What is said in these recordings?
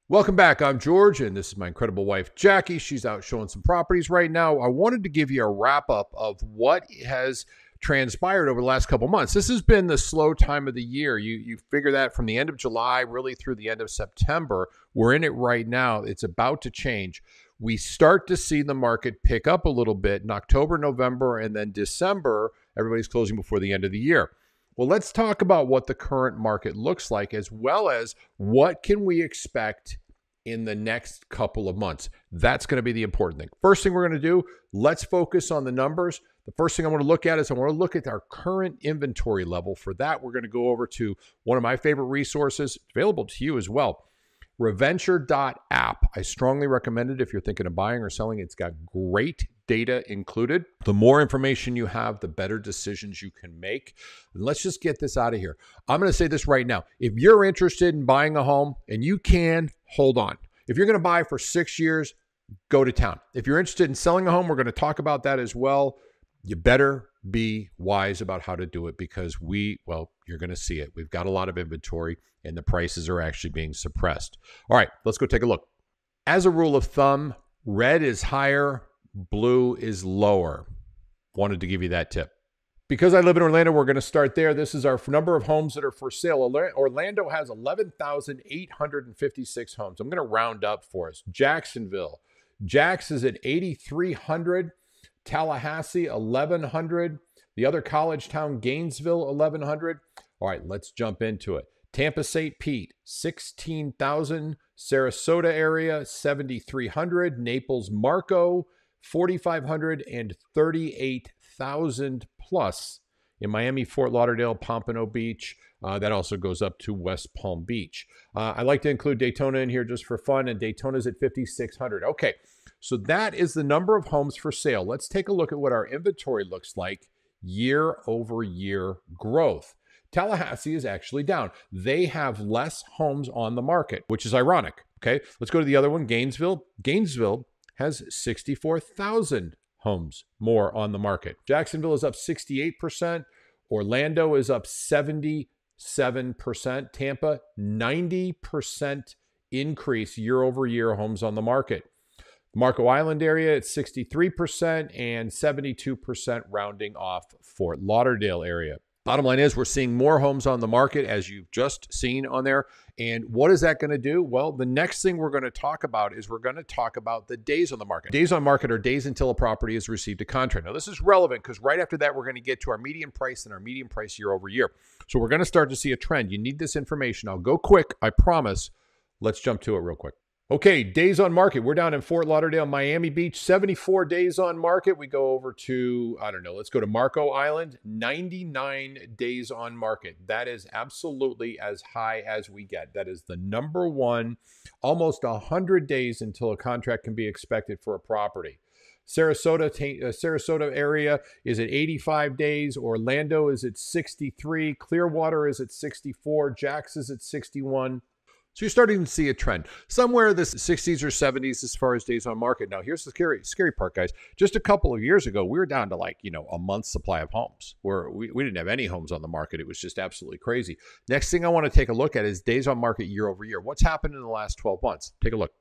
Welcome back. I'm George, and this is my incredible wife, Jackie. She's out showing some properties right now. I wanted to give you a wrap up of what has transpired over the last couple months. This has been the slow time of the year. You figure that from the end of July really through the end of September. We're in it right now. It's about to change. We start to see the market pick up a little bit in October, November, and then December. Everybody's closing before the end of the year. Well, let's talk about what the current market looks like, as well as what can we expect in the next couple of months. That's going to be the important thing. First thing we're going to do, let's focus on the numbers. The first thing I want to look at is I want to look at our current inventory level. For that, we're going to go over to one of my favorite resources, available to you as well, reventure.app. I strongly recommend it if you're thinking of buying or selling. It's got great data included. The more information you have, the better decisions you can make. And let's just get this out of here. I'm going to say this right now. If you're interested in buying a home and you can, hold on. If you're going to buy for 6 years, go to town. If you're interested in selling a home, we're going to talk about that as well. You better be wise about how to do it because you're going to see it. We've got a lot of inventory and the prices are actually being suppressed. All right, let's go take a look. As a rule of thumb, red is higher, blue is lower. Wanted to give you that tip. Because I live in Orlando, we're going to start there. This is our number of homes that are for sale. Orlando has 11,856 homes. I'm going to round up for us. Jacksonville. Jax is at 8,300. Tallahassee, 1,100. The other college town, Gainesville, 1,100. All right, let's jump into it. Tampa St. Pete, 16,000. Sarasota area, 7,300. Naples Marco, 4,500 and 38,000 plus. In Miami, Fort Lauderdale, Pompano Beach. That also goes up to West Palm Beach. I like to include Daytona in here just for fun, and Daytona's at 5,600. Okay, so that is the number of homes for sale. Let's take a look at what our inventory looks like year over year growth. Tallahassee is actually down. They have less homes on the market, which is ironic. Okay, let's go to the other one, Gainesville. Gainesville has 64,000 homes more on the market. Jacksonville is up 68%. Orlando is up 77%. Tampa, 90% increase year over year homes on the market. Marco Island area, it's 63% and 72% rounding off Fort Lauderdale area. Bottom line is we're seeing more homes on the market, as you've just seen on there. And what is that going to do? Well, the next thing we're going to talk about is we're going to talk about the days on the market. Days on market are days until a property has received a contract. Now, this is relevant because right after that, we're going to get to our median price and our median price year over year. So we're going to start to see a trend. You need this information. I'll go quick, I promise. Let's jump to it real quick. Okay, days on market. We're down in Fort Lauderdale, Miami Beach, 74 days on market. We go over to, let's go to Marco Island, 99 days on market. That is absolutely as high as we get. That is the number one, almost 100 days until a contract can be expected for a property. Sarasota area is at 85 days. Orlando is at 63. Clearwater is at 64. Jax is at 61. So you're starting to see a trend somewhere in the 60s or 70s as far as days on market. Now, here's the scary part, guys. Just a couple of years ago, we were down to a month's supply of homes where we didn't have any homes on the market. It was just absolutely crazy. Next thing I want to take a look at is days on market year over year. What's happened in the last 12 months? Take a look.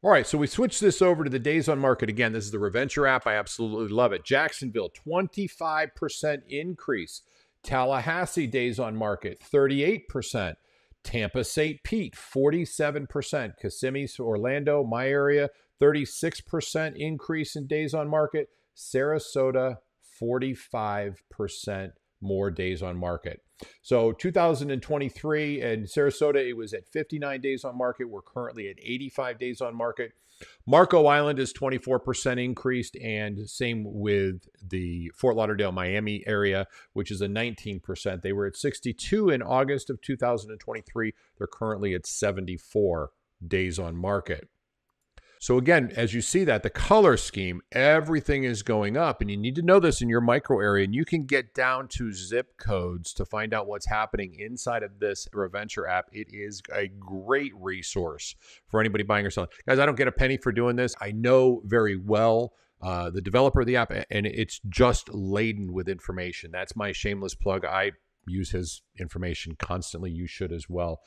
All right, so we switched this over to the days on market. Again, this is the Reventure app. I absolutely love it. Jacksonville, 25% increase. Tallahassee days on market, 38%. Tampa St. Pete, 47%. Kissimmee, Orlando, my area, 36% increase in days on market. Sarasota, 45% more days on market. So 2023 in Sarasota, it was at 59 days on market. We're currently at 85 days on market. Marco Island is 24% increased, and same with the Fort Lauderdale, Miami area, which is a 19%. They were at 62 in August of 2023. They're currently at 74 days on market. So again, as you see that, the color scheme, everything is going up, and you need to know this in your micro area, and you can get down to zip codes to find out what's happening inside of this Reventure app. It is a great resource for anybody buying or selling. Guys, I don't get a penny for doing this. I know very well the developer of the app, and it's just laden with information. That's my shameless plug. I use his information constantly. You should as well.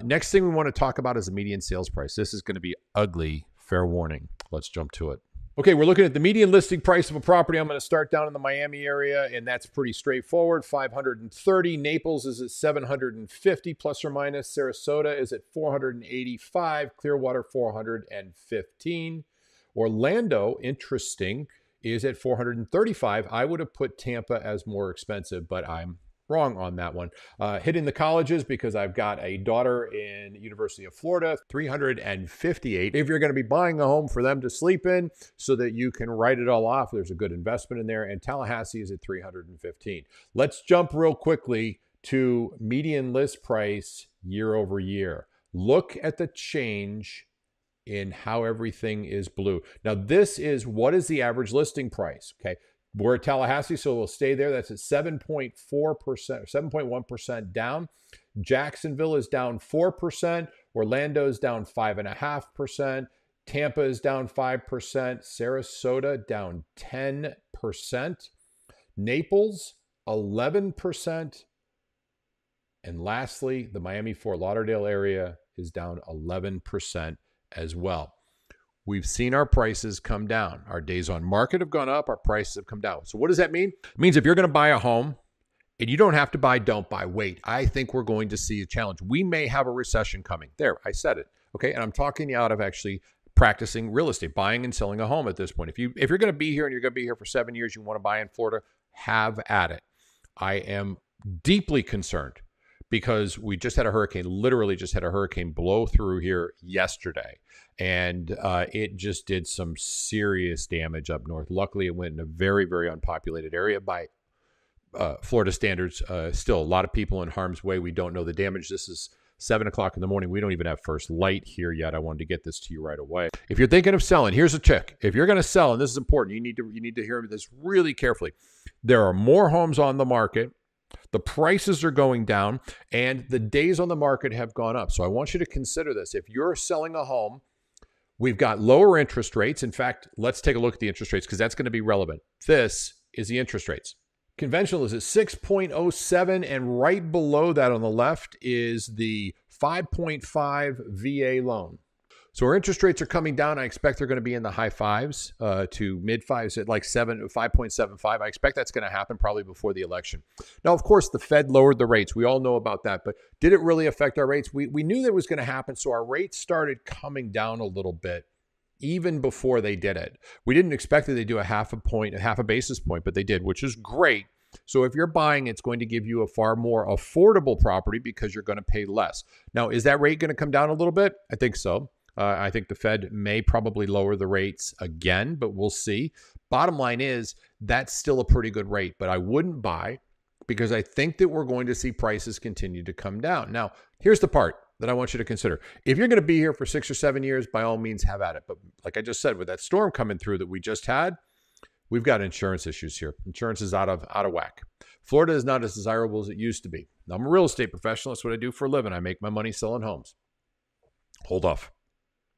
Next thing we want to talk about is the median sales price. This is going to be ugly, fair warning. Let's jump to it. Okay, we're looking at the median listing price of a property. I'm going to start down in the Miami area, and that's pretty straightforward. 530. Naples is at 750 plus or minus. Sarasota is at 485. Clearwater 415. Orlando, interesting, is at 435. I would have put Tampa as more expensive, but I'm wrong on that one. Hitting the colleges because I've got a daughter in University of Florida, 358. If you're going to be buying a home for them to sleep in so that you can write it all off, there's a good investment in there. And Tallahassee is at 315. Let's jump real quickly to median list price year over year. Look at the change in how everything is blue. Now, this is what is the average listing price, okay? We're at Tallahassee, so we'll stay there. That's at 7.4%, 7.1% down. Jacksonville is down 4%. Orlando is down 5.5%. Tampa is down 5%. Sarasota down 10%. Naples, 11%. And lastly, the Miami-Fort Lauderdale area is down 11% as well. We've seen our prices come down. Our days on market have gone up. Our prices have come down. So what does that mean? It means if you're going to buy a home and you don't have to buy, don't buy. Wait, I think we're going to see a challenge. We may have a recession coming. There, I said it. Okay, and I'm talking you out of actually practicing real estate, buying and selling a home at this point. If you're going to be here and you're going to be here for 7 years, you want to buy in Florida, have at it. I am deeply concerned because we just had a hurricane, literally just had a hurricane blow through here yesterday. And it just did some serious damage up north. Luckily, it went in a very, very unpopulated area by Florida standards. Still, a lot of people in harm's way. We don't know the damage. This is 7 o'clock in the morning. We don't even have first light here yet. I wanted to get this to you right away. If you're thinking of selling, here's a trick. If you're going to sell, and this is important, you need to hear this really carefully. There are more homes on the market. The prices are going down, and the days on the market have gone up. So I want you to consider this. If you're selling a home, we've got lower interest rates. In fact, let's take a look at the interest rates because that's going to be relevant. This is the interest rates. Conventional is at 6.07, and right below that on the left is the 5.5 VA loan. So our interest rates are coming down. I expect they're going to be in the high fives to mid fives at like 5.75. I expect that's going to happen probably before the election. Now, of course, the Fed lowered the rates. We all know about that. But did it really affect our rates? We knew that was going to happen. So our rates started coming down a little bit even before they did it. We didn't expect that they'd do a half a basis point, but they did, which is great. So if you're buying, it's going to give you a far more affordable property because you're going to pay less. Now, is that rate going to come down a little bit? I think so. I think the Fed may probably lower the rates again, but we'll see. Bottom line is that's still a pretty good rate, but I wouldn't buy because I think that we're going to see prices continue to come down. Now, here's the part that I want you to consider. If you're going to be here for 6 or 7 years, by all means, have at it. But like I just said, with that storm coming through that we just had, we've got insurance issues here. Insurance is out of whack. Florida is not as desirable as it used to be. Now, I'm a real estate professional. That's what I do for a living. I make my money selling homes. Hold off.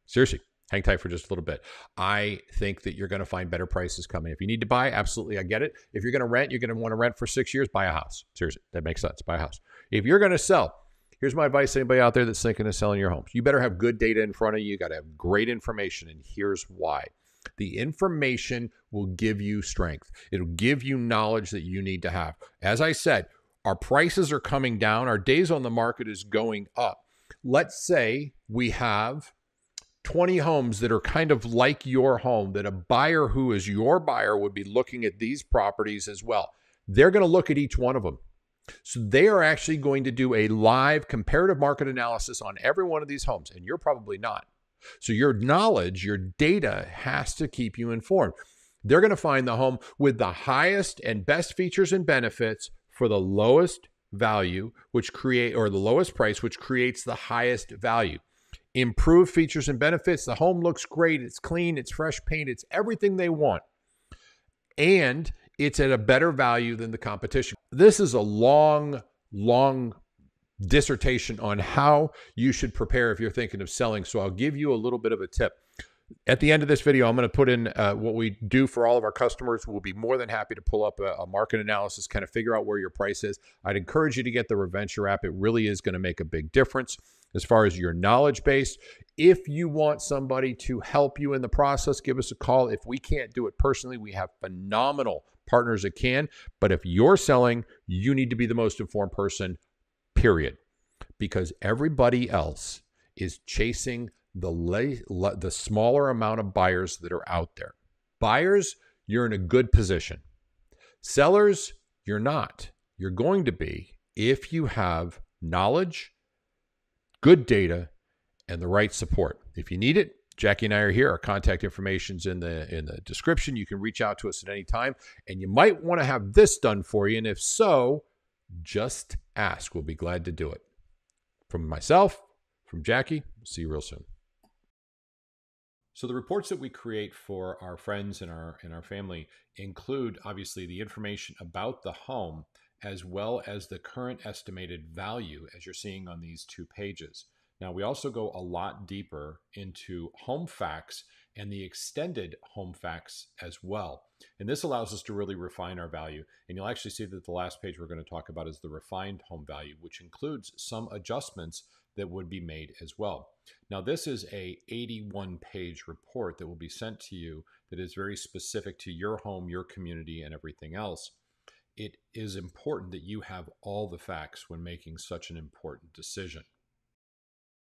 Seriously, hang tight for just a little bit. I think that you're going to find better prices coming. If you need to buy, absolutely, I get it. If you're going to rent, you're going to want to rent for 6 years, buy a house. Seriously, that makes sense. Buy a house. If you're going to sell, here's my advice to anybody out there that's thinking of selling your homes. You better have good data in front of you. You got to have great information, and here's why. The information will give you strength. It'll give you knowledge that you need to have. As I said, our prices are coming down. Our days on the market is going up. Let's say we have 20 homes that are kind of like your home, that a buyer who is your buyer would be looking at these properties as well. They're going to look at each one of them. So they are actually going to do a live comparative market analysis on every one of these homes, and you're probably not. So your knowledge, your data has to keep you informed. They're going to find the home with the highest and best features and benefits for the lowest value, the lowest price, which creates the highest value. Improved features and benefits. The home looks great. It's clean. It's fresh paint. It's everything they want. And it's at a better value than the competition. This is a long dissertation on how you should prepare if you're thinking of selling. So I'll give you a little bit of a tip. At the end of this video, I'm going to put in what we do for all of our customers. We'll be more than happy to pull up a market analysis, kind of figure out where your price is. I'd encourage you to get the Reventure app. It really is going to make a big difference as far as your knowledge base. If you want somebody to help you in the process, give us a call. If we can't do it personally, we have phenomenal partners that can. But if you're selling, you need to be the most informed person, period. Because everybody else is chasing the smaller amount of buyers that are out there. Buyers, you're in a good position. Sellers, you're not. You're going to be if you have knowledge, good data, and the right support. If you need it, Jackie and I are here. Our contact information's in the description. You can reach out to us at any time. And you might want to have this done for you. And if so, just ask. We'll be glad to do it. From myself, from Jackie, see you real soon. So the reports that we create for our friends and our family include, obviously, the information about the home as well as the current estimated value, as you're seeing on these 2 pages. Now, we also go a lot deeper into home facts and the extended home facts as well. And this allows us to really refine our value. And you'll actually see that the last page we're going to talk about is the refined home value, which includes some adjustments that would be made as well. Now, this is a 81-page report that will be sent to you that is very specific to your home, your community, and everything else. It is important that you have all the facts when making such an important decision.